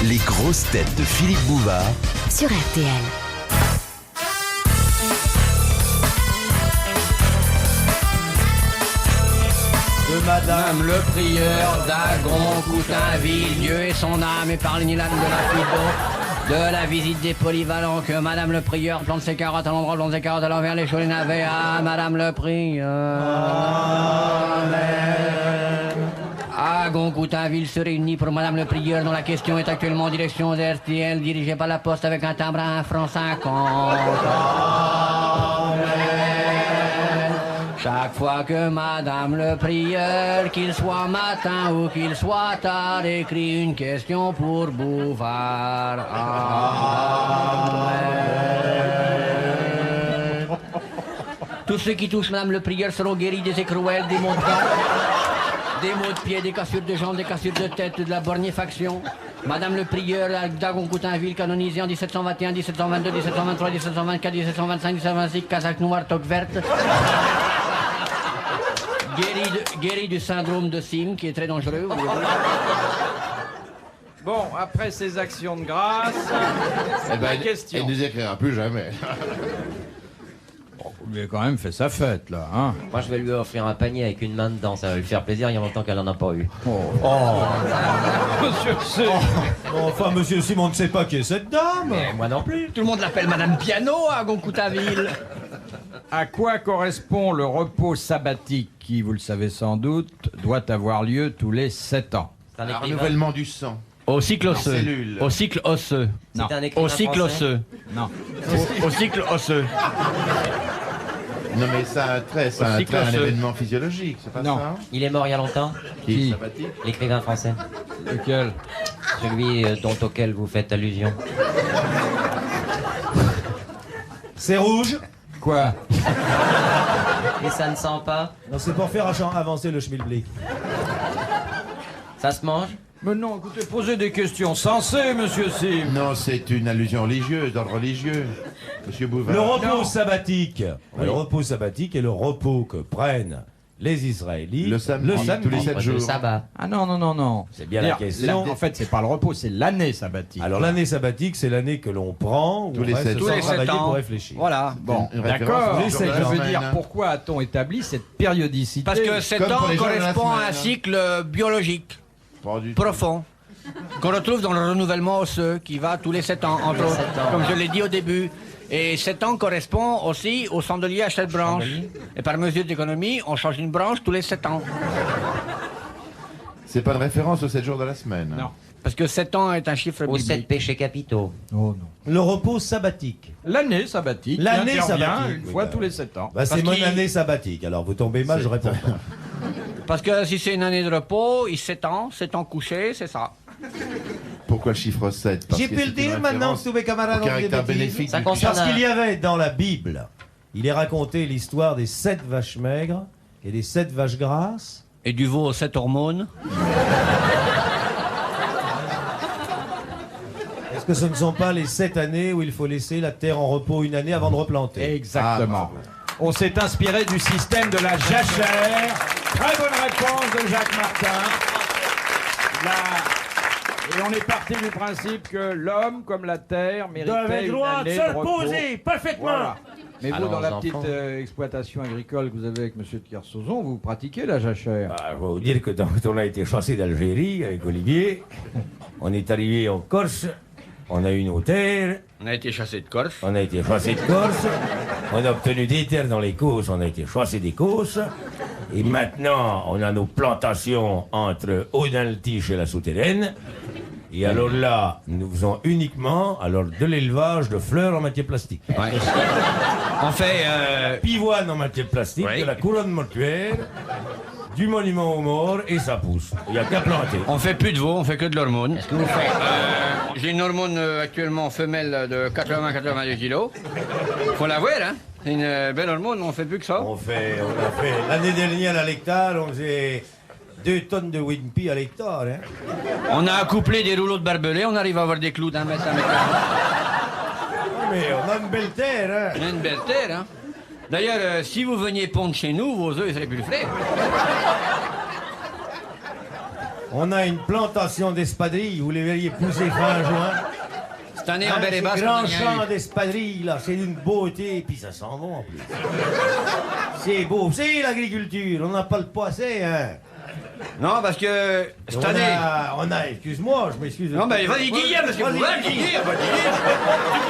Les grosses têtes de Philippe Bouvard sur RTL. De Madame le prieur d'Agron, Coutainville, Dieu et son âme, épargne l'âme de la Fido, de la visite des polyvalents, que Madame le prieur plante ses carottes à l'endroit, plante ses carottes à l'envers, les choux, les navets, à Madame le prieur. Agron, Coutainville se réunit pour Madame le prieur, dont la question est actuellement en direction de RTL, dirigée par la poste avec un timbre à 1 franc 50. Chaque fois que Madame le prieur, qu'il soit matin ou qu'il soit tard, écrit une question pour Bouvard. Amen. Tous ceux qui touchent Madame le prieur seront guéris des écrouelles, des maux de dents, des maux de pied, des cassures de jambes, des cassures de tête, de la borgnéfaction. Madame le prieur d'Agron-Coutainville, canonisé en 1721, 1722, 1723, 1724, 1725, 1726, casaque noire, toque verte. Guéri du syndrome de Sim, qui est très dangereux. Bon, après ces actions de grâce, la question. Il ne nous écrira plus jamais. Vous lui avez quand même fait sa fête, là, hein? Moi, je vais lui offrir un panier avec une main dedans. Ça va lui faire plaisir. Il y a longtemps qu'elle en a pas eu. Monsieur Simon. Enfin, monsieur Simon ne sait pas qui est cette dame. Mais moi non plus. Tout le monde l'appelle Madame Piano à Agron-Coutainville. À quoi correspond le repos sabbatique qui, vous le savez sans doute, doit avoir lieu tous les 7 ans? C'est un Un écrivain. renouvellement du sang. Au cycle osseux. cellules. Au cycle osseux. Non. C'est un écrivain Au cycle français. osseux. Non. Au cycle osseux. Non mais ça a trait, ça a cycle trait à un osseux. événement physiologique, c'est pas Non. ça? Il est mort il y a longtemps. Qui? Sabbatique. L'écrivain français. Lequel? Celui auquel vous faites allusion. C'est rouge. Quoi? Et ça ne sent pas. Non, c'est pour faire avancer le schmilblick. Ça se mange. Mais non, écoutez, posez des questions sensées, monsieur Sim. Non, c'est une allusion religieuse, d'ordre religieux. Monsieur Bouvard. Le repos Non. sabbatique. Oui. Le repos sabbatique est le repos que prennent les Israélites Le samedi, tous les 7 Le jours. sabbat. Ah non, non, non, non. C'est bien la question. En fait, c'est pas le repos, c'est l'année sabbatique. Alors l'année sabbatique, c'est l'année que l'on prend où Tous on les reste sept- sans tous les travailler 7 ans. pour réfléchir. Voilà. Bon, Une référence d'accord. au Les jour de sept la Je veux semaine, dire, hein. pourquoi a-t-on établi cette périodicité? Parce que 7 Comme ans pour les jours de la correspond à un semaine, hein. cycle biologique Pas du tout. profond qu'on retrouve dans le renouvellement osseux qui va tous les 7 ans, entre autres, 7 ans. comme je l'ai dit au début. Et 7 ans correspond aussi au chandelier à 7 branches. Et par mesure d'économie, on change une branche tous les 7 ans. C'est pas une référence aux 7 jours de la semaine. Non. Parce que 7 ans est un chiffre Aux 7 biblique. péchés capitaux. Oh non. Le repos sabbatique. L'année sabbatique. L'année qui intervient sabbatique, une oui, fois bah. tous les 7 ans. Bah, c'est Parce mon qu'il- année sabbatique. Alors vous tombez mal, je réponds pas. Parce que si c'est une année de repos, il 7 ans couché, c'est ça. Pourquoi le chiffre 7? Parce J'ai que pu c'est le une dire maintenant, référence tous mes camarades au ont dit des caractère bêtises. bénéfique. Ça du- concerne Parce qu'il y avait dans la Bible, il est raconté l'histoire des 7 vaches maigres et des 7 vaches grasses. Et du veau aux 7 hormones. Est-ce que ce ne sont pas les 7 années où il faut laisser la terre en repos une année avant de replanter? Exactement. Ah, On s'est inspiré du système de la jachère. Très bonne réponse de Jacques Martin. Et on est parti du principe que l'homme, comme la terre, méritait une année de repos. parfaitement. Voilà. Mais vous, Alors, dans la les petite enfants. exploitation agricole que vous avez avec Monsieur de Kersauzon, vous pratiquez la jachère. Je vais vous dire que quand on a été chassé d'Algérie avec Olivier, on est arrivé en Corse, on a eu nos terres, On a été chassé de Corse. on a été chassé de Corse, on a obtenu des terres dans les Causses, on a été chassé des Causses, et maintenant on a nos plantations entre Audin-le-Tiche et la Souterraine. Et alors là, nous faisons uniquement de l'élevage de fleurs en matière plastique. Ouais. On fait Pivoine en matière plastique, Oui. de la couronne mortuaire, du monument aux morts, et ça pousse. Il n'y a qu'à planter. on fait plus de veau, on fait que de l'hormone. J'ai une hormone actuellement femelle de 80-82 kilos. Faut l'avouer, hein. C'est une belle hormone, on fait plus que ça. On a fait l'année dernière à l'hectare, on faisait 2 tonnes de Wimpy à l'hectare. Hein. On a accouplé des rouleaux de barbelés, on arrive à avoir des clous d'un mètre à mètre. Mais on a une belle terre. Hein. On a une belle terre, hein. D'ailleurs, si vous veniez pondre chez nous, vos œufs ils seraient plus frais. On a une plantation d'espadrilles, vous les verriez pousser fin juin. Cette année, en belle et basse, Grand on a rien champ eu. d'espadrilles, là, c'est d'une beauté, et puis ça sent bon en plus. C'est beau, c'est l'agriculture, on n'a pas le passé, hein. Non, parce que cette année... Excuse-moi, je m'excuse. Non, mais vas-y, dis, parce que vous Vas-y, vas-y, dis. dis. Tu peux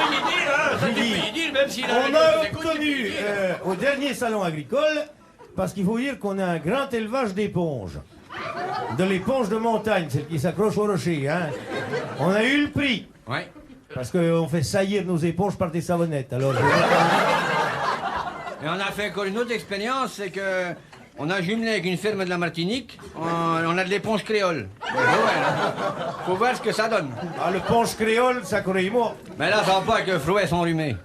y dire, hein. Ça, tu peux y dire, même si... On a obtenu au dernier salon agricole, parce qu'il faut dire qu'on a un grand élevage d'éponges. De l'éponge de montagne, celle qui s'accroche au rocher, hein. On a eu le prix. Ouais. Parce qu'on fait saillir nos éponges par des savonnettes. Alors, Et on a fait encore une autre expérience, c'est que on a jumelé avec une ferme de la Martinique, on a de l'éponge créole. Faut voir ce que ça donne. ah, le ponche créole, ça connaît moi. Mais là, ça va pas avec le frouet s'enrhumer.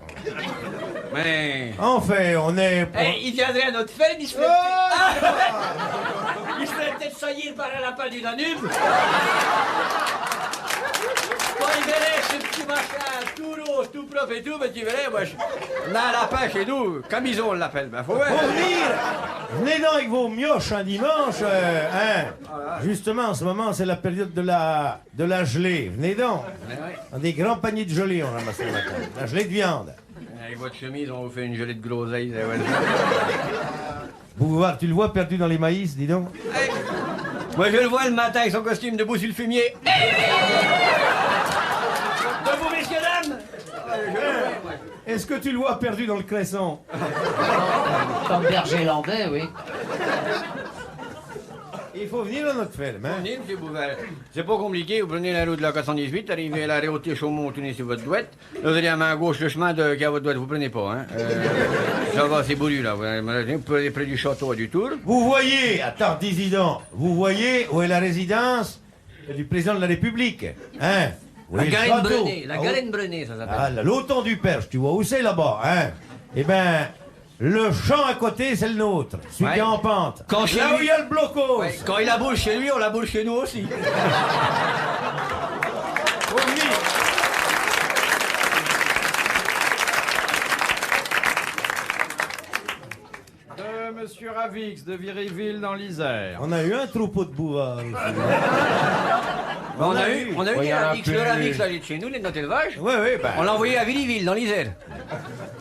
Mais... Enfin, on est... il viendrait à notre ferme, il se ferait... il se ferait peut-être saillir par un lapin du Danube. Quand il verrait ce petit machin tout rose, tout propre et tout, ben tu verrais, moi, on a un lapin chez nous, Camison on l'appelle, ben faut voir. Pour venir, venez donc avec vos mioches un dimanche, hein. Justement, en ce moment, c'est la période de la gelée. Venez donc. Dans des grands paniers de gelée, on ramasse le matin. La gelée de viande. Avec votre chemise, on vous fait une gelée de groseille. Ouais. Bouvard, tu le vois perdu dans les maïs, dis donc. Hey. Moi, je le vois le matin avec son costume debout sur le fumier. Debout, messieurs, dames. Est-ce que tu le vois perdu dans le cresson? Comme berger landais, oui. Il faut venir à notre ferme, hein. Venez, monsieur Bouvard. C'est pas compliqué, vous prenez la route de la 418, arrivez à la Réauté Chaumont, tournez sur votre droite. Là, vous allez à main gauche le chemin qui est à votre droite, vous prenez pas, hein. Ça va, c'est boulu, là. Vous pouvez aller près du château du Tour. Vous voyez, attends, dissident, vous voyez où est la résidence du président de la République, hein? Où est le Garenne château? Brenet, la Garenne Brenet, ça s'appelle. Ah, l'automne du Perche, tu vois où c'est là-bas, hein? Eh ben, le champ à côté, c'est le nôtre, celui qui est en pente. Quand chez là lui- où il y a le blocos. Ouais, quand il la boule chez lui, on la boule chez nous aussi. Faut venir. De Monsieur Ravix de Viryville dans l'Isère. On a eu un troupeau de bouvards. aussi. On a eu Oui, il y en a Ravix, le plus. Ravix, là, il est de chez nous, il est de notre élevage. Oui, oui, ben. On l'a envoyé à Viryville, dans l'Isère.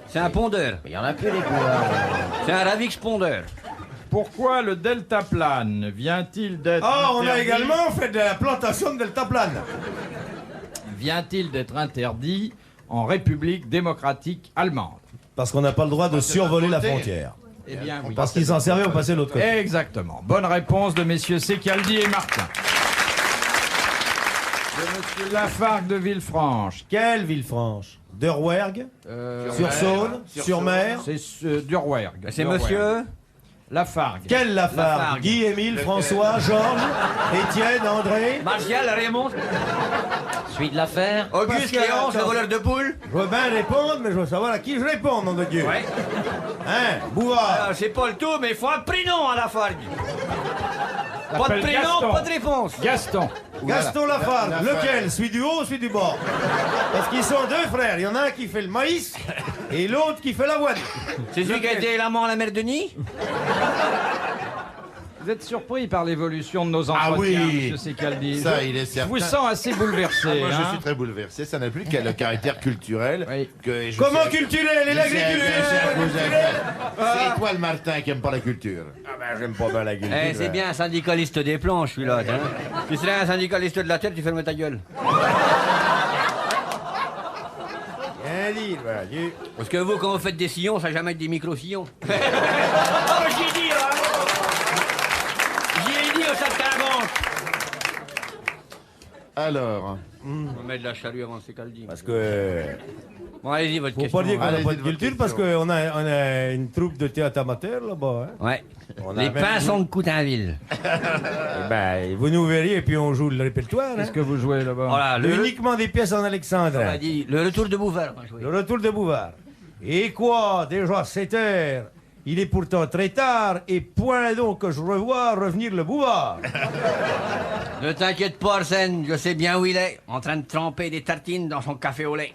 C'est un pondeur. Il y en a plus les pouvoirs. C'est un Ravix pondeur. Pourquoi le deltaplane vient-il d'être Ah, on a interdit- également fait de la plantation de deltaplane. Vient-il d'être interdit en République démocratique allemande? Parce qu'on n'a pas le droit de survoler la côté. frontière. Eh bien, oui. Parce qu'ils s'en servaient, on passait de l'autre côté. Exactement. Bonne réponse de messieurs Secaldi et Martin. De monsieur Lafargue de Villefranche. Quelle Villefranche? De Rouergue? Sur Saône? Sur Mer? C'est Durwerg. C'est monsieur Lafargue. Quelle Lafargue? Lafargue. Guy, Émile, François, Georges, Étienne, André? Martial, Raymond, Celui de l'affaire. Auguste, Parce que- Cléance, le attends. voleur de poules. Je veux bien répondre, mais je veux savoir à qui je réponds, nom de Dieu. Ouais. Hein? Bouvard? C'est pas le tout, mais il faut un prénom à la fargue. Pas de L'appelle prénom, Gaston. pas de réponse. Gaston. Gaston Lafargue. Lafargue. Lequel? Celui du haut ou celui du bas? Parce qu'ils sont deux frères. Il y en a un qui fait le maïs et l'autre qui fait l'avoine. C'est celui qui a été l'amant à la mère Denis. Vous êtes surpris par l'évolution de nos Ah entretiens, oui. monsieur Secaldi. Ça, Je- il est Je certain. vous sens assez bouleversé. Moi, je hein. suis très bouleversé. Ça n'a plus que le caractère culturel. Oui. Que je Comment sais- culturel et je sais- l'agriculture? je sais- vous êtes- C'est toi le Martin qui aime pas la culture. Ah ben, j'aime pas bien la culture. Eh, c'est bien un syndicaliste des planches, celui-là. Hein. Tu serais un syndicaliste de la terre, tu fermes ta gueule. Rien dire, voilà. Parce que vous, quand vous faites des sillons, ça n'a jamais été des micro-sillons. Oh, j'ai dit, hein. J'ai dit au saltimbanque. Alors, On va mettre de la charrue avant c'est caldi. Parce que... Bon, allez-y, votre Faut question. pas dire qu'on n'a Allez-y, pas de votre culture parce question. qu'on a une troupe de théâtre amateur là-bas. Hein. Ouais. On a Les même- pinsons de Coutainville. Eh ben, vous nous verriez et puis on joue le répertoire. Qu'est-ce Hein. que vous jouez là-bas? Voilà, Uniquement des pièces en on a alexandrin. dit le retour de Bouvard. on va jouer. Le retour de Bouvard. Et quoi, déjà 7 heures? Il est pourtant très tard et point donc que je revois revenir le Bouvard. Ne t'inquiète pas, Arsène, je sais bien où il est, en train de tremper des tartines dans son café au lait.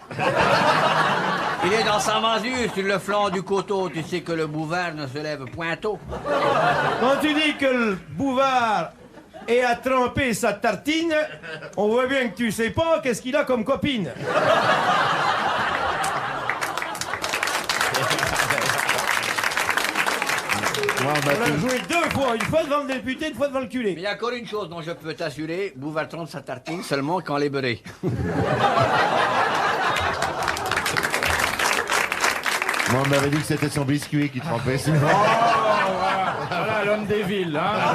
Il est dans sa masure sur le flanc du coteau, tu sais que le Bouvard ne se lève point tôt. Quand tu dis que le Bouvard et à tremper sa tartine, on voit bien que tu sais pas qu'est-ce qu'il a comme copine. Moi, On l'a joué 2 fois, une fois devant le député, une fois devant le Mais culé. il y a encore une chose dont je peux t'assurer, Bouvard trempe sa tartine seulement quand elle est beurrée. moi, on m'avait dit que c'était son biscuit qui trempait. Oh, voilà l'homme des villes, hein.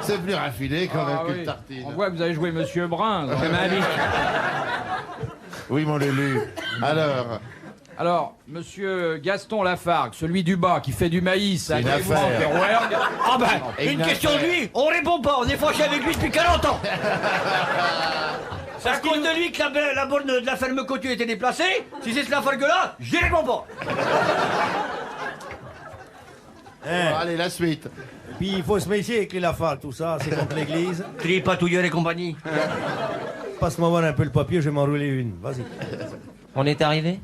C'est plus raffiné quand même Ah qu'une oui. tartine. On voit que vous avez joué Monsieur Brun. donc. Oui, mon Lulu. Alors, Monsieur Gaston Lafargue, celui du bas qui fait du maïs à une Grégoire affaire. et Rouergue. Ah ben, Et une une question de affaire. lui, on répond pas, on est fâché avec lui depuis 40 ans. C'est à cause de lui que la borne de la ferme Cotu a été déplacée. Si c'est ce Lafargue-là, j'y réponds pas. Bon, allez, la suite. Puis il faut se méfier avec les Lafargue, tout ça, c'est contre l'église. Tri patouilleur et compagnie. Passe-moi voir un peu le papier, je vais m'enrouler une. Vas-y. On est arrivé?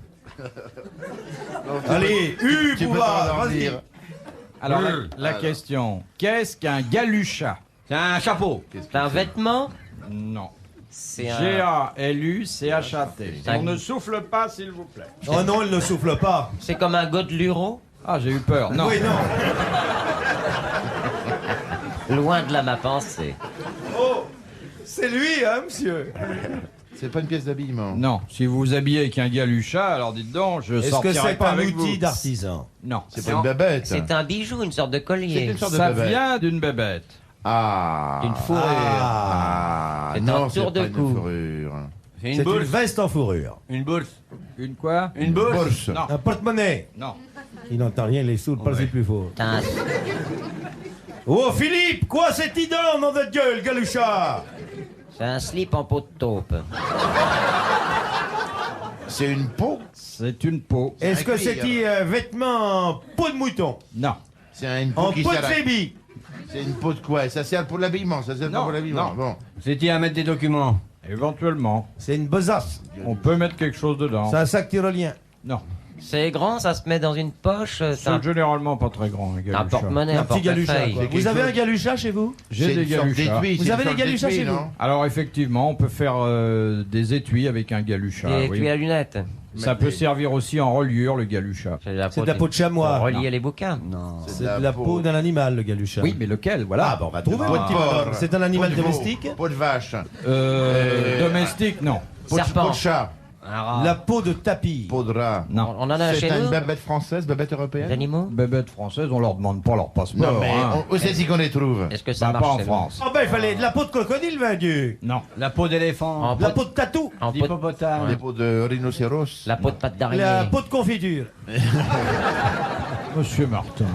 Allez, Tu peux Bouvard, vas-y. t'endormir. Alors, la question, qu'est-ce qu'un galucha? C'est un chapeau. C'est un vêtement? Non. C'est un... G-A-L-U-C-H-A-T. On ne souffle pas, s'il vous plaît. Oh non, il ne souffle pas. C'est comme un godeluro? Ah, j'ai eu peur. Non. Oui, non. Loin de là ma pensée. Oh, c'est lui, hein, monsieur. C'est pas une pièce d'habillement. Non, si vous vous habillez avec un galucha, alors dites donc, je Est-ce que sortirai c'est pas un avec outil vous. d'artisan? Non. C'est pas une babette. C'est un bijou, une sorte de C'est collier. une sorte de Ça babette. vient d'une bébête. Ah. Une fourrure. Ah. C'est Non, un c'est tour pas de une cou. fourrure. C'est C'est une veste en fourrure. Une bourse. Une quoi? Une bourse. Bourse. Non. Un porte-monnaie. Non. Il n'entend rien, les sourds, parlez plus fort. T'as un- Oh, Philippe, quoi cette idole dans votre gueule, Galucha? C'est un slip en peau de taupe. C'est une peau. C'est une peau. Est-ce que un cuir. c'est un vêtement en peau de mouton? Non. C'est une peau En qui peau de s'arrête. phébie? C'est une peau de quoi? Ça sert pour l'habillement. Ça sert Non, pas pour l'habillement. non. Bon. C'est-il à mettre des documents? Éventuellement. C'est une besace. On peut mettre quelque chose dedans. C'est un sac tyrolien. Non. C'est grand, ça se met dans une poche. C'est C'est généralement pas très grand, un un galucha. porte-monnaie, Un un petit galucha, portefeuille. quoi. C'est Vous quelque avez chose- un galucha chez vous? J'ai C'est des une sorte galuchas. d'étui, Vous c'est une avez des sorte galuchas d'étui, chez vous? non? Alors effectivement, on peut faire des étuis avec un galucha. Et oui. tu as lunettes. Ça peut servir aussi en reliure, le galucha. C'est C'est de la peau de chamois. Pour relier les bouquins. Non. C'est de la peau d'un animal, le galucha. Oui, mais lequel? Voilà. Ah, bon, on va trouver Peau votre de petit porc. bonhomme. C'est un animal Peau de veau, domestique. Peau de vache. Domestique, non. Peau de, Serpent. peau de chat. Un rat. La peau de tapis. Peau de rat. Non. On en a C'est chez une nous. babette française, babette Les européenne? animaux. Bébêtes françaises, on leur demande pas leur passeport. Non, mais hein. où c'est-il qu'on les trouve? Est-ce que ça Bah, marche pas en chez nous France. Oh ben, il fallait de la peau de crocodile, ben Dieu. Non. La peau d'éléphant. En La peau peau de tatou. en peau de- D'hippopotame. Les peaux de rhinocéros? La peau de patte d'araignée. La peau de confiture. Monsieur Martin.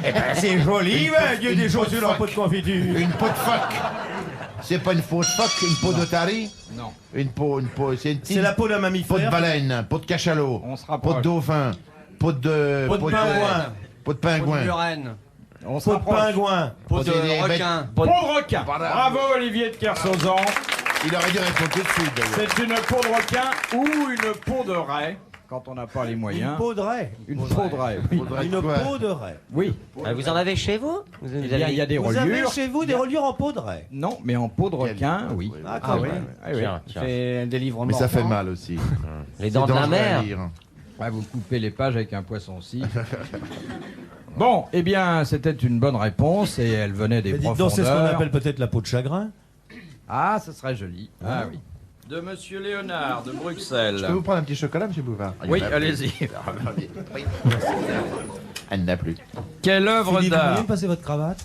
Eh ben, c'est joli, ben Dieu, des chaussures en peau de confiture. Une peau de phoque. C'est pas une peau de phoque, une peau d'otarie? Non. Une peau, c'est une C'est la peau d'un peau de mammifère. baleine, peau de cachalot, On se peau rapproche. de dauphin, peau de... Peau de pingouin. Peau de Peau de pingouin. murène. On se Peau de rapproche. pingouin. Peau de Oh, c'est des requin. Peau de requin. Voilà. Bravo Olivier de Kersauzon. Il aurait dû répondre tout de suite, d'ailleurs. C'est une peau de requin ou une peau de raie, quand on n'a pas les moyens. Une peau de raie. Une peau de raie, oui. Faudrait Une quoi? peau de raie. Oui. Vous en avez chez vous? Vous Eh bien, il y a des Vous avez reliures. chez vous des reliures en peau de raie? Non, mais en peau de requin, oui. Ah, Ah oui. Ah oui. Tiens, tiens. C'est un délivrement. Mais ça fait mal aussi. Les dents de la dangereux à mer. lire. Ouais, vous coupez les pages avec un poisson-ci. Bon, eh bien, c'était une bonne réponse et elle venait des Mais dites donc, profondeurs. c'est ce qu'on appelle peut-être la peau de chagrin. Ah, ce serait joli. Ah oui. De Monsieur Léonard, de Bruxelles. Je peux vous prendre un petit chocolat, monsieur Bouvard? Oui, allez-y. Elle n'a plus. Quelle œuvre Philippe, vous d'art voulez me passer votre cravate?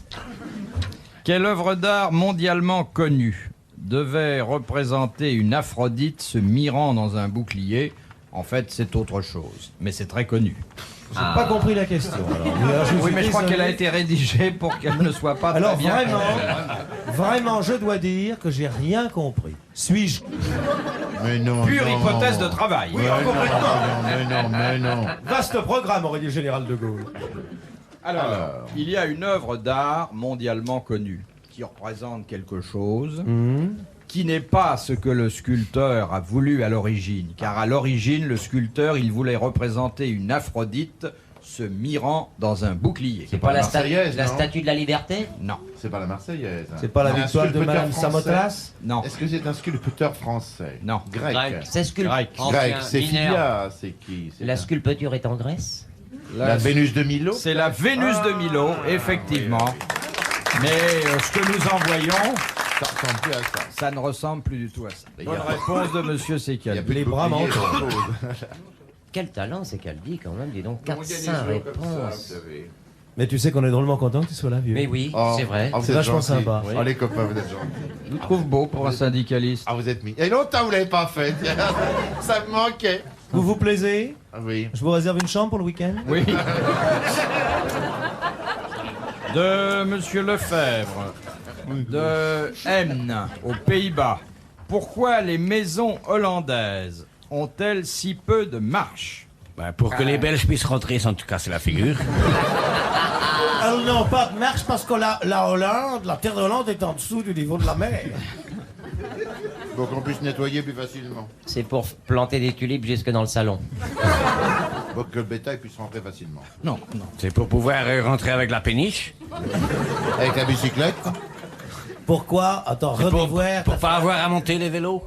Quelle œuvre d'art mondialement connue devait représenter une Aphrodite se mirant dans un bouclier? En fait, c'est autre chose, mais c'est très connu. J'ai pas compris la question. Alors, je Oui, suis mais je crois désolé. qu'elle a été rédigée pour qu'elle ne soit pas Alors très bien. vraiment, je dois dire que j'ai rien compris. Suis-je Mais non, Pure non. hypothèse de travail. Oui, Mais complètement. non, mais non. Vaste programme, aurait dit le général de Gaulle. Alors, il y a une œuvre d'art mondialement connue qui représente quelque chose qui n'est pas ce que le sculpteur a voulu à l'origine. Car à l'origine, le sculpteur, il voulait représenter une Aphrodite se mirant dans un bouclier. C'est pas la Marseillaise, non statue de la liberté? Non. C'est pas la Marseillaise. hein. C'est pas la Un victoire de sculpteur Madame français. Samotras? Non. Est-ce que c'est un sculpteur français? Non. Grec. C'est Grec. Grec, c'est Phidia, c'est qui? C'est La un- sculpture est en Grèce? La Vénus de Milo? C'est la Vénus de Milo, effectivement. Mais ce que nous envoyons, Ça ressemble plus à ça. ça ne ressemble plus du tout à ça. Il y Bonne a- réponse de Monsieur Il y a Secaldi. plus Les de bras bouclier, manquent. grand chose. Quel talent c'est qu'elle dit quand même, dis donc, Il y a des 400 jours comme ça, réponses. vous savez. Mais tu sais qu'on est drôlement content que tu sois là, vieux. Mais oui, Oh, c'est vrai. oh, vous C'est êtes vachement gentils. sympa. Oh, les copains, vous êtes gentils. Je vous trouve beau pour un syndicaliste. Ah, vous êtes mis. Et longtemps, vous l'avez pas fait. Ça me manquait. Vous vous plaisez? Ah oui. Je vous réserve une chambre pour le week-end? Oui. De Monsieur Lefebvre, de N, aux Pays-Bas. Pourquoi les maisons hollandaises ont-elles si peu de marche? Pour que les Belges puissent rentrer sans te casser la figure. Elles n'ont pas de marche parce que la Hollande, la terre de Hollande est en dessous du niveau de la mer. Pour qu'on puisse nettoyer plus facilement. C'est pour planter des tulipes jusque dans le salon. Pour que le bétail puisse rentrer facilement. Non, non. C'est pour pouvoir rentrer avec la péniche. Avec la bicyclette? Pourquoi? Attends, C'est pour revoir. pas avoir à monter les vélos.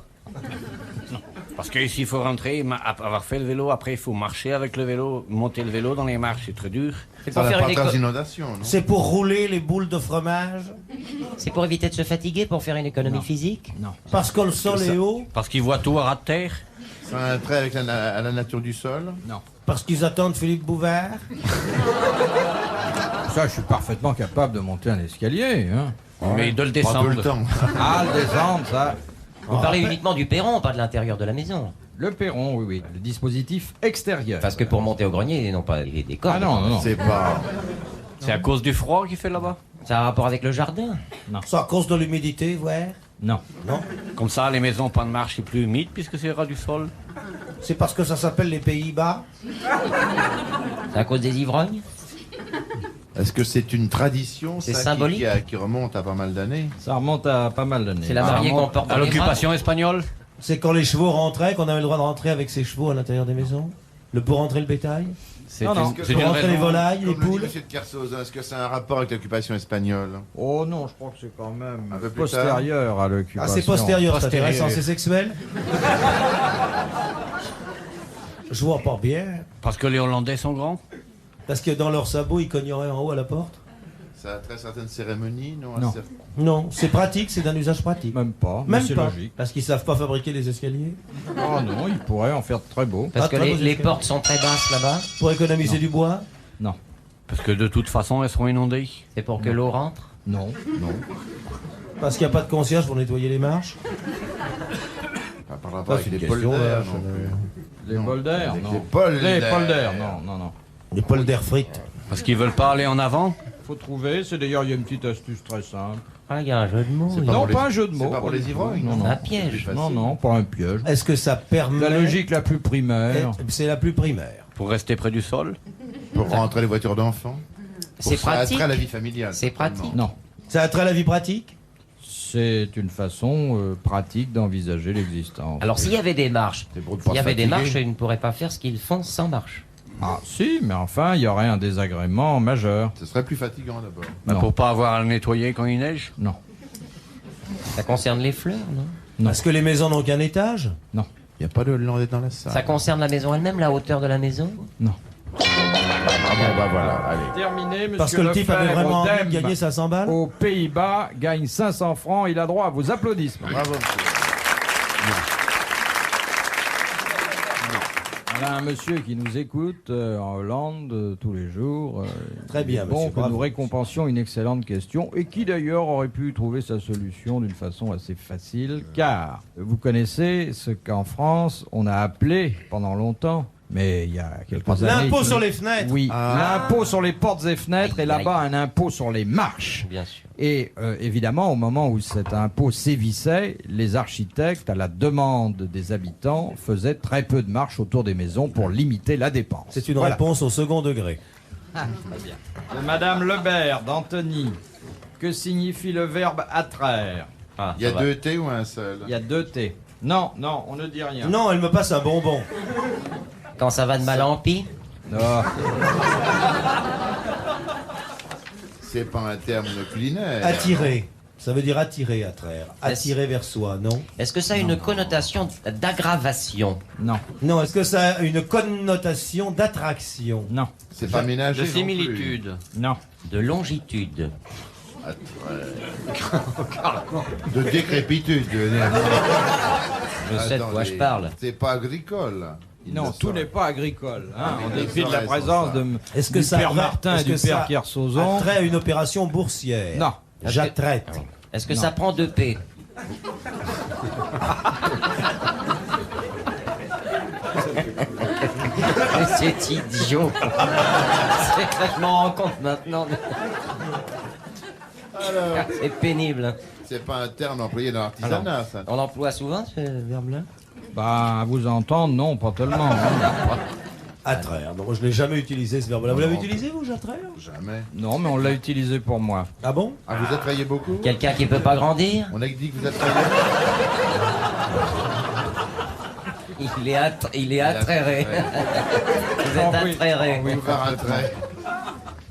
Parce qu'ici, il faut rentrer, avoir fait le vélo, après, il faut marcher avec le vélo, monter le vélo dans les marches, c'est très dur. C'est Ça pour, n'a faire pas une tant d'inondations, non? C'est pour rouler les boules de fromage? C'est pour éviter de se fatiguer, pour faire une économie physique? Parce que le sol est haut? Parce qu'ils voient tout à ras de terre. Ça a un trait avec à la nature du sol? Parce qu'ils attendent Philippe Bouvard? Ça, je suis parfaitement capable de monter un escalier. Hein. Mais de le Pas tout le descendre. temps. Ah, le descendre, ça. Vous parlez uniquement du perron, pas de l'intérieur de la maison. Le perron, oui, oui. Le dispositif extérieur. Parce que pour monter au grenier, non pas les décors. Ah non, non, non. C'est pas... C'est à cause du froid qu'il fait là-bas. Ça a un rapport avec le jardin? C'est à cause de l'humidité, ouais? Non. Non? Comme ça, les maisons pas de marche, c'est plus humide puisque c'est ras du sol. C'est parce que ça s'appelle les Pays-Bas? C'est à cause des ivrognes? Est-ce que c'est une tradition, C'est ça, symbolique. qui remonte à pas mal d'années? Ça remonte à pas mal d'années. C'est la mariée qu'on porte À dans les l'occupation espagnole. C'est quand les chevaux rentraient, qu'on avait le droit de rentrer avec ses chevaux à l'intérieur des maisons? Pour rentrer le bétail? C'est Non, non. une, c'est Pour une rentrer les raison. volailles, les Comme le dit poules? Monsieur de Kersauzon, est-ce que c'est un rapport avec l'occupation espagnole? Oh non, je crois que c'est quand même Un peu plus postérieur à Ah, l'occupation. c'est postérieur, c'est Postérieur. intéressant, c'est sexuel? Je vois pas bien. Parce que les Hollandais sont grands. Parce que dans leurs sabots, ils cogneraient en haut à la porte? Ça a très certaines cérémonies, non? Non. Non, c'est pratique, c'est d'un usage pratique. Même pas, mais Même c'est pas. logique. Parce qu'ils savent pas fabriquer des escaliers. Oh non, ils pourraient en faire de très beaux. Parce Ah, que très les beaux escaliers. portes sont très basses là-bas. Pour économiser du bois? Non, Parce que de toute façon, elles seront inondées. C'est pour que l'eau rentre. non, non. Parce qu'il n'y a pas de concierge pour nettoyer les marches? Pas par rapport Ça, avec c'est les une question, polders, là, non plus. Les Non. polders, Avec non. les polders. Les polders, non, non, non. Les polders frites. Parce qu'ils veulent pas aller en avant. Faut trouver, c'est d'ailleurs, il y a une petite astuce très simple. Ah, il y a un jeu de mots. C'est il y pas a- Non, pour les- pas un jeu de c'est mots. pas pour les du tout. ivrognes. Non, Un non. piège. Non, non, pas un piège. Est-ce que ça permet... La logique la plus primaire. C'est la plus primaire. Pour rester près du sol. Pour rentrer les voitures d'enfants? C'est Pour ça pratique. attrait à la vie familiale. C'est certainement. pratique. Non. Ça a trait à la vie pratique? C'est une façon pratique d'envisager l'existence. Alors s'il y avait des marches, C'est pour ne pas s'il y avait des fatiguer. marches, ils ne pourraient pas faire ce qu'ils font sans marche. Ah, si, mais enfin, il y aurait un désagrément majeur. Ce serait plus fatigant d'abord. Non. Pour pas avoir à le nettoyer quand il neige. Non, Ça concerne les fleurs, non? Non. Parce que les maisons n'ont qu'un étage? non, Il n'y a pas de Hollandais dans la salle. Ça concerne la maison elle-même, la hauteur de la maison? non. Ah bon, bah voilà, allez. Terminé, monsieur Parce que le type avait Lefebvre, vraiment envie de Dem, gagner 500 balles? aux Pays-Bas, gagne 500 francs. Il a droit à vos applaudissements. Bravo, monsieur. On a un monsieur qui nous écoute en Hollande tous les jours. Très bien, il est bon monsieur, que bravo. nous récompensions une excellente question et qui d'ailleurs aurait pu trouver sa solution d'une façon assez facile, car vous connaissez ce qu'en France on a appelé pendant longtemps, mais il y a quelques années... L'impôt sur les fenêtres? Oui, Ah. l'impôt sur les portes et fenêtres Aïe, et là-bas un impôt sur les marches. Bien sûr. Et évidemment, au moment où cet impôt sévissait, les architectes, à la demande des habitants, faisaient très peu de marches autour des maisons pour limiter la dépense. C'est une Voilà. réponse au second degré. De Madame Lebert, d'Antony. Que signifie le verbe attraire? Ah, Il y a ça va. 2 T ou un seul? Il y a 2 T. Non, non, on ne dit rien. Non, elle me passe un bonbon. Quand ça va de mal en pis? Non. C'est pas un terme culinaire. Attirer. Ça veut dire attirer, attraire. Attirer vers soi, non? Est-ce que ça a une connotation d'aggravation? Non. Non, est-ce que ça a une connotation d'attraction? Non. C'est pas ménager. De non plus. similitude. Non. De longitude? De décrépitude. je veux dire. Je sais de quoi je parle. C'est pas agricole. Il Non, le tout saurait. n'est pas agricole. Hein, en Il le dépit de la saurait, présence sans ça. Est-ce que du ça père a- Martin est-ce et du que ça père Kersozon. attrait à une opération boursière? Non. J'attraite. Est-ce que Non. ça prend 2 P? C'est idiot. C'est vrai que je m'en rends compte maintenant. C'est pénible. Hein. C'est pas un terme employé dans l'artisanat, ça. On l'emploie souvent, ce verbe-là? Bah, à vous entendre, non, pas tellement. hein. Attraire. Non, je l'ai jamais utilisé ce verbe-là. Vous l'avez utilisé, vous, j'attraire? Jamais. Non, mais on l'a utilisé pour moi. Ah bon? Ah, vous attrayez beaucoup? Quelqu'un qui peut pas grandir? On a dit que vous attrayez. Il est attrairé. Vous êtes attrairé. Oui, par attrait.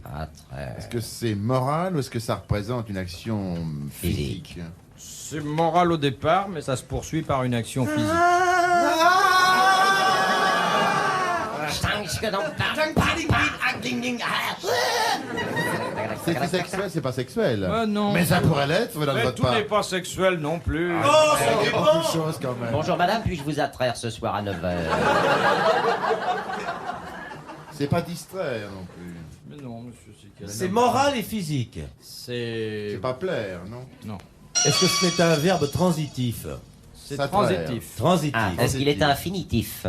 Attrait. Est-ce que c'est moral ou est-ce que ça représente une action physique? C'est moral au départ, mais ça se poursuit par une action physique. C'est sexuel, c'est pas sexuel. Non. Mais ça pourrait l'être, vous n'en Mais vote tout pas. n'est pas sexuel non plus. Oh, ça Il y a dépend! beaucoup de choses quand même. Bonjour madame, puis-je vous attraire ce soir à 9h? C'est pas distraire non plus. Mais non, monsieur Sikel. C'est moral et physique. C'est... C'est pas plaire, non? Non. Est-ce que c'est un verbe transitif? C'est Ça transitif. Transitif. Ah, est-ce qu'il est infinitif?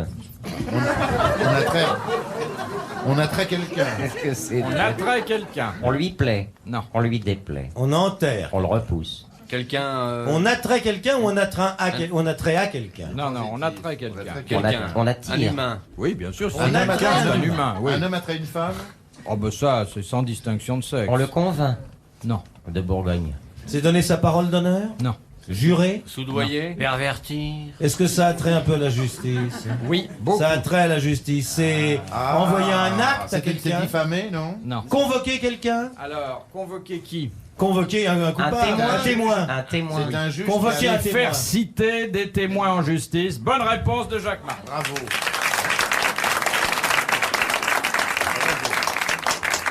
On attrait quelqu'un. Est-ce que c'est... On attrait quelqu'un. On lui plaît? Non. On lui déplaît? On enterre. On le repousse? Quelqu'un. On attrait quelqu'un ou on attrait à quelqu'un? Non, non, on attrait quelqu'un. Quelqu'un. On Un attire? humain. Oui, bien sûr, c'est On un attrait un un humain. Oui. Un homme attrait une femme? Oh, ben ça, c'est sans distinction de sexe. On le convainc? Non. De Bourgogne. C'est donner sa parole d'honneur? Non. Jurer? Soudoyer. Pervertir. Est-ce que ça attrait un peu à la justice? Oui, beaucoup. Ça attrait à la justice. C'est envoyer un acte à C'est quelqu'un? diffamé, non? Non. Convoquer quelqu'un? Alors, convoquer qui? Convoquer un coupable? témoin. Un témoin? Un témoin. C'est un juge. Convoquer qui un arrive- témoin. Faire citer des témoins en justice. Bonne réponse de Jacques Martin. Bravo.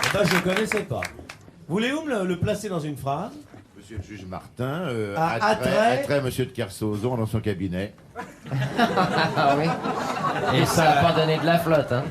Eh ben, je ne connaissais pas. Voulez-vous me le placer dans une phrase? Monsieur le juge Martin attrait- attrait monsieur de Kersozon dans son cabinet. Ah oui. Et ça n'a pas donné de la flotte, hein.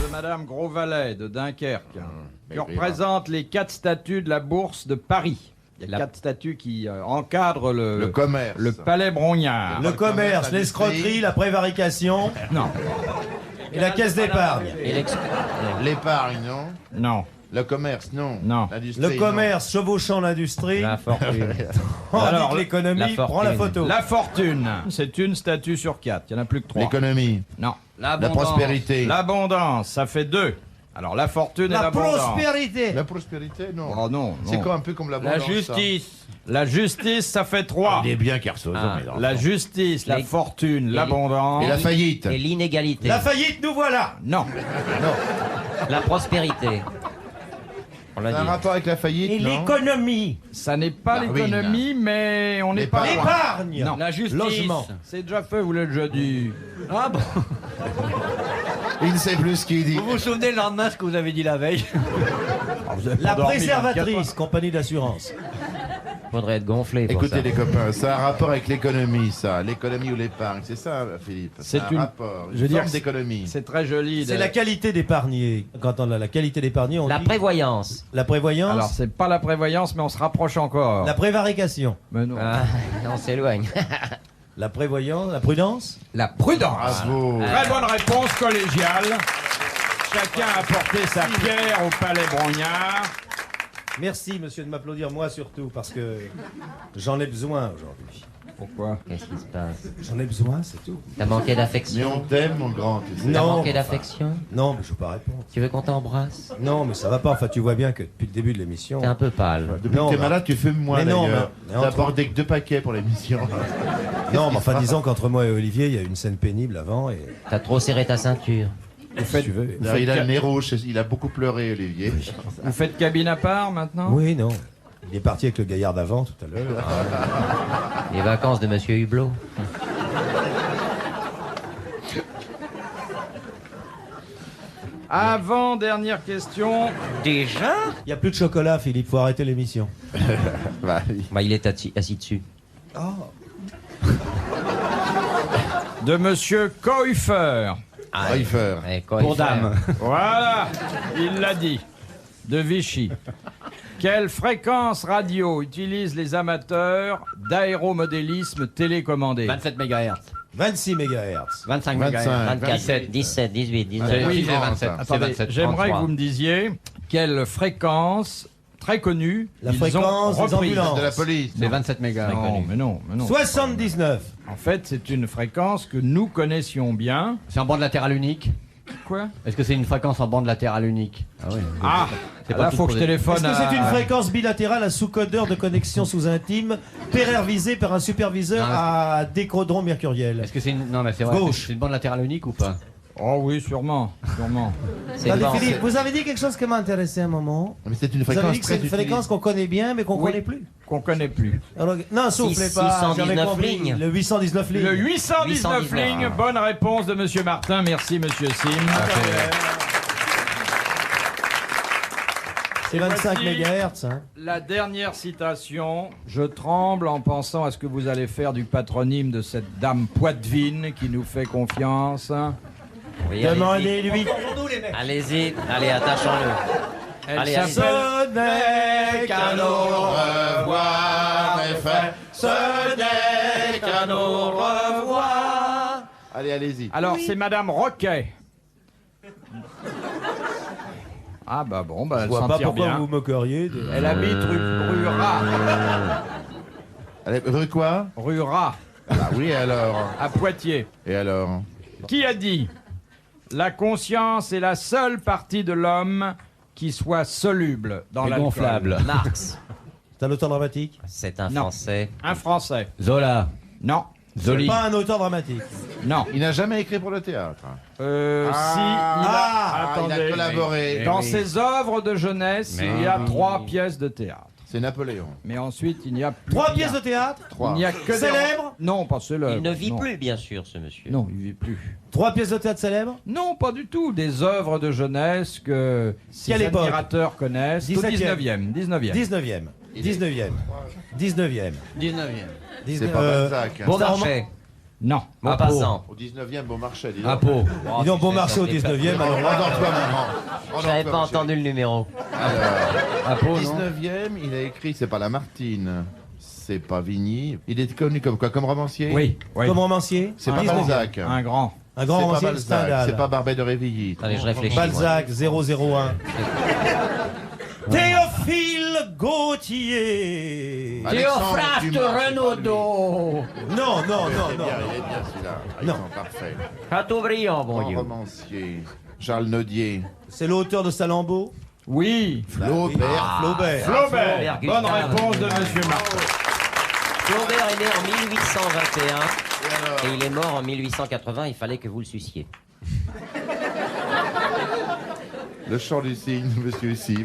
De Madame Grosvalet de Dunkerque, qui mais représente les 4 statues de la bourse de Paris. Il y a 4 statues qui encadrent Le commerce. le palais Brognard. Le commerce, la l'escroquerie, l'industrie. la prévarication Non, et la caisse d'épargne. Et L'épargne, non? non, Le commerce, non? Non. L'industrie, Le commerce chevauchant l'industrie. la fortune. Tandis Alors, que l'économie la prend la fortune. photo. la fortune, c'est une statue sur 4. Il n'y en a plus que non? 3. L'économie. Non. La prospérité. L'abondance, ça fait 2. Alors la fortune et La l'abondance. prospérité. La prospérité, non. Oh non, C'est non. quoi un peu comme La l'abondance? justice. La justice, ça fait 3. Il est bien Kersozon, Ah. mais non. La justice, la Les- fortune, les- l'abondance. Et la faillite. Et l'inégalité. La faillite, nous voilà. Non. La prospérité. On l'a Ça a un dit. rapport avec la faillite, Et non? l'économie. Ça n'est pas La l'économie, mais on n'est pas loin. L'épargne. Non. La justice. Logement. C'est déjà fait, vous l'avez déjà dit. Ah bon. Il ne sait plus ce qu'il dit. Vous vous souvenez le lendemain ce que vous avez dit la veille? Ah, vous avez pas La dormi 24 préservatrice, heures. compagnie d'assurance. Faudrait être gonflé pour Écoutez ça. les copains, ça a un rapport avec l'économie, ça. L'économie ou l'épargne, c'est ça, Philippe? C'est un une- rapport, je veux une dire forme que d'économie. C'est très joli. C'est de- la qualité d'épargner. Quand on a la qualité d'épargner, on La dit prévoyance. la prévoyance, Alors, c'est pas la prévoyance, mais on se rapproche encore. la prévarication. Mais non. Ah, on s'éloigne. La prévoyance, la prudence. La prudence. Bravo. Très bonne réponse collégiale. Chacun a apporté sa pierre au Palais Brognard. Merci, monsieur, de m'applaudir, moi surtout, parce que j'en ai besoin aujourd'hui. Pourquoi? Qu'est-ce qui se passe? J'en ai besoin, c'est tout. T'as manqué Mais d'affection? on t'aime, mon grand, tu sais. T'as Non, manqué enfin, d'affection? Non, mais je veux pas répondre. Tu veux qu'on t'embrasse? Non, mais ça va pas. Enfin, tu vois bien que depuis le début de l'émission. T'es un peu pâle. Depuis Non, que t'es bah- malade, tu fumes moins Mais non, d'ailleurs. mais T'as entre- apporté que 2 paquets pour l'émission. Non, mais enfin, disons qu'entre moi et Olivier, il y a eu une scène pénible avant et. T'as trop serré ta ceinture. Si tu veux. Là, il a le nez rouge, il a beaucoup pleuré, Olivier. Vous faites cabine à part maintenant? Oui, non. Il est parti avec le gaillard d'avant tout à l'heure. Les vacances de Monsieur Hublot. Avant dernière question. Déjà? Il n'y a plus de chocolat, Philippe. Faut arrêter l'émission. Bah, Bah, il est assis dessus. De Monsieur Koifer. Reifer. Pour dame. Voilà, il l'a dit. De Vichy. Quelle fréquence radio utilisent les amateurs d'aéromodélisme télécommandé? 27 MHz. 26 MHz. 25 25. MHz. 24, 17, 18, 19. Oui, Oui, c'est non, 27. ça. C'est Attendez, 27. j'aimerais 33. que vous me disiez quelle fréquence très connue La ils fréquence ont des reprise. ambulances. De la police. C'est 27 MHz. Non, mais non, mais non. 79. En fait, c'est une fréquence que nous connaissions bien. C'est en bande latérale unique. Quoi? Est-ce que c'est une fréquence en bande latérale unique? Ah oui. Ah, C'est pas là, tout faut que pour je des- téléphone Est-ce que à... c'est une fréquence bilatérale à sous-codeur de connexion sous intime, pervisée par un superviseur Non, à décodron mercuriel? Est-ce que c'est une... Non, mais c'est vrai. Gauche. C'est une bande latérale unique ou pas? Oh oui, sûrement, sûrement. C'est Attendez, bon. Philippe, vous avez dit quelque chose qui m'a intéressé un moment. Mais c'est une Vous avez fréquence dit que c'est une fréquence qu'on connaît bien, mais qu'on Oui. connaît plus. Qu'on connaît plus. Alors, non, soufflez pas. 619 j'avais compris. lignes. Le 819 lignes. Le 819 lignes, bonne réponse de Monsieur Martin. Merci, Monsieur Sim. C'est 25 voici- MHz. Hein. La dernière citation. Je tremble en pensant à ce que vous allez faire du patronyme de cette dame Poitvine qui nous fait confiance. Oui, allez-y. Demandez-lui. Allez-y, allez, attachons-le. Elle Allez, s'appelle... Ce n'est qu'un au revoir, mes frères. Ce n'est qu'un au revoir. Allez, allez-y. Alors, c'est Madame Roquet. Ah bah bon, bah Je elle vois s'en pas tire pourquoi bien. vous vous moqueriez. Elle habite rue Rat. Allez, rue quoi? Rue Rat, Ah oui, alors. à Poitiers. Et alors? Qui a dit « La conscience est la seule partie de l'homme qui soit soluble dans Et l'alcool. gonflable. Marx, C'est un auteur dramatique? c'est un Non. Français. » Un Français. Zola. Non, C'est Zoli. pas un auteur dramatique. non. Il n'a jamais écrit pour le théâtre. Si, il a... il a collaboré. Dans ses œuvres de jeunesse, Mais il y a oui. 3 pièces de théâtre. C'est Napoléon. Mais ensuite, il n'y a plus 3 rien. pièces de théâtre? 3. Il n'y a que des- Célèbre? Non, pas célèbre. Il ne vit non. plus, bien sûr, ce monsieur. Non, il vit plus. 3 pièces de théâtre célèbres? Non, pas du tout. Des œuvres de jeunesse que Quelle ses époque? admirateurs connaissent. Au 17e. 19e. 19e. 19e. 19e. 19e. 19e. C'est pas Balzac. hein. Beaumarchais, Non. Maupassant. Au 19e, Beaumarchais, dis À donc. Pau. Dis donc, Beaumarchais au 19e, alors là. Endors-toi, maman. Je n'avais pas entendu le numéro. À Pau, Au non? 19e, il a écrit, c'est pas Lamartine, c'est pas Vigny. Il est connu comme quoi? Comme romancier? Oui, oui. Comme romancier? C'est pas 19e. Balzac. Un grand. Un grand C'est pas romancier, Balzac. Stendhal. C'est pas Barbet de Révilly. Allez, je réfléchis. moi. Balzac, 001. Théophile Gautier. Théophraste Dumas, Renaudot. Non, non, non, Il non. est bien celui-là. Ils Non. sont parfaits. Chateaubriand, bon Grand Dieu. romancier. Charles Nodier. C'est l'auteur de Salammbô? Oui. Flaubert. Flaubert. Flaubert. Gustave. Bonne réponse de Monsieur Martin. Flaubert est né en 1821 et il est mort en 1880. Il fallait que vous le suciez. Le chant du cygne, monsieur Sim.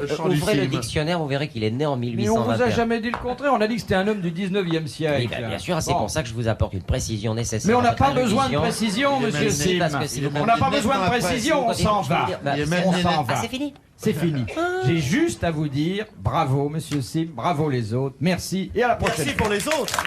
Le chant du Ouvrez le cygne. dictionnaire, vous verrez qu'il est né en Mais on vous a 1821. jamais dit le contraire. On a dit que c'était un homme du 19e siècle. Oui, bah, bien sûr, c'est Bon. pour ça que je vous apporte une précision nécessaire. Mais on à n'a votre pas besoin de allocution. précision, monsieur Si, Sim. parce que si vous On n'a pas continuez besoin de après, précision, on si s'en je veux va. dire, bah, Il est c'est- même On né s'en net. va. Ah, c'est fini. C'est fini. J'ai juste à vous dire bravo, monsieur Sim, bravo les autres. Merci et à la prochaine. Merci pour les autres.